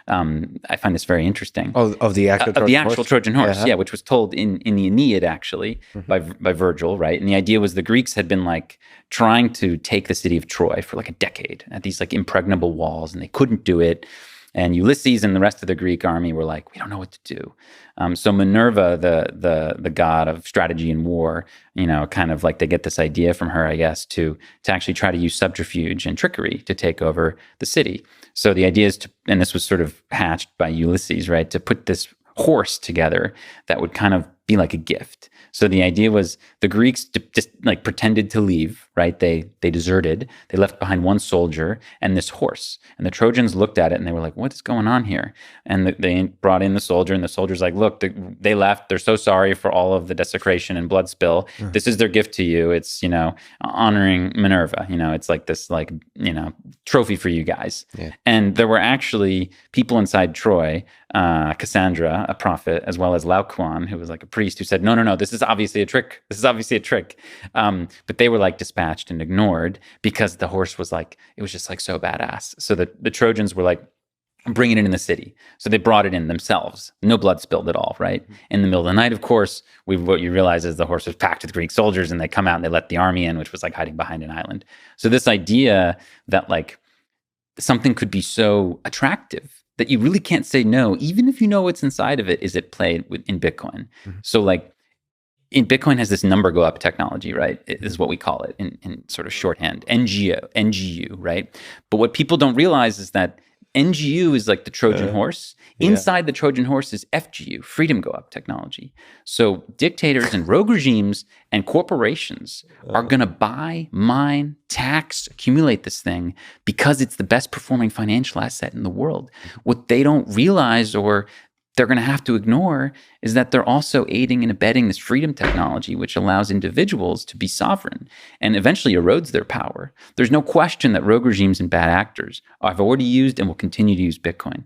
I find this very interesting. Oh, of the actual Trojan Of the actual horse? Trojan horse, Uh-huh. yeah, which was told in the Aeneid actually by Virgil, right? And the idea was the Greeks had been like trying to take the city of Troy for like a decade at these like impregnable walls, and they couldn't do it. And Ulysses and the rest of the Greek army were like, we don't know what to do. So Minerva, the god of strategy and war, kind of like they get this idea from her, I guess, to actually try to use subterfuge and trickery to take over the city. So the idea is and this was sort of hatched by Ulysses, right, to put this horse together that would kind of be like a gift. So the idea was the Greeks just like pretended to leave, right? They deserted. They left behind one soldier and this horse. And the Trojans looked at it and they were like, what is going on here? And they brought in the soldier, and the soldier's like, look, they left. They're so sorry for all of the desecration and blood spill. This is their gift to you. It's, honoring Minerva. It's like this, like, trophy for you guys. Yeah. And there were actually people inside Troy, Cassandra, a prophet, as well as Laocoon, who was like a priest, who said, no, this is obviously a trick. This is obviously a trick. But they were like dispatched and ignored because the horse was like, it was just like so badass. So the Trojans were like, bring it in the city. So they brought it in themselves. No blood spilled at all, right? In the middle of the night, of course, what you realize is the horse was packed with Greek soldiers, and they come out and they let the army in, which was like hiding behind an island. So this idea that like something could be so attractive that you really can't say no, even if you know what's inside of it, is at play in Bitcoin. So like in Bitcoin has this number go up technology, right? It is what we call it in sort of shorthand, NGU, right? But what people don't realize is that NGU is like the Trojan horse. Inside the Trojan horse is FGU, freedom go up technology. So dictators and rogue regimes and corporations are going to buy, mine, tax, accumulate this thing because it's the best performing financial asset in the world. What they don't realize, or they're going to have to ignore, is that they're also aiding and abetting this freedom technology, which allows individuals to be sovereign and eventually erodes their power. There's no question that rogue regimes and bad actors have already used and will continue to use Bitcoin.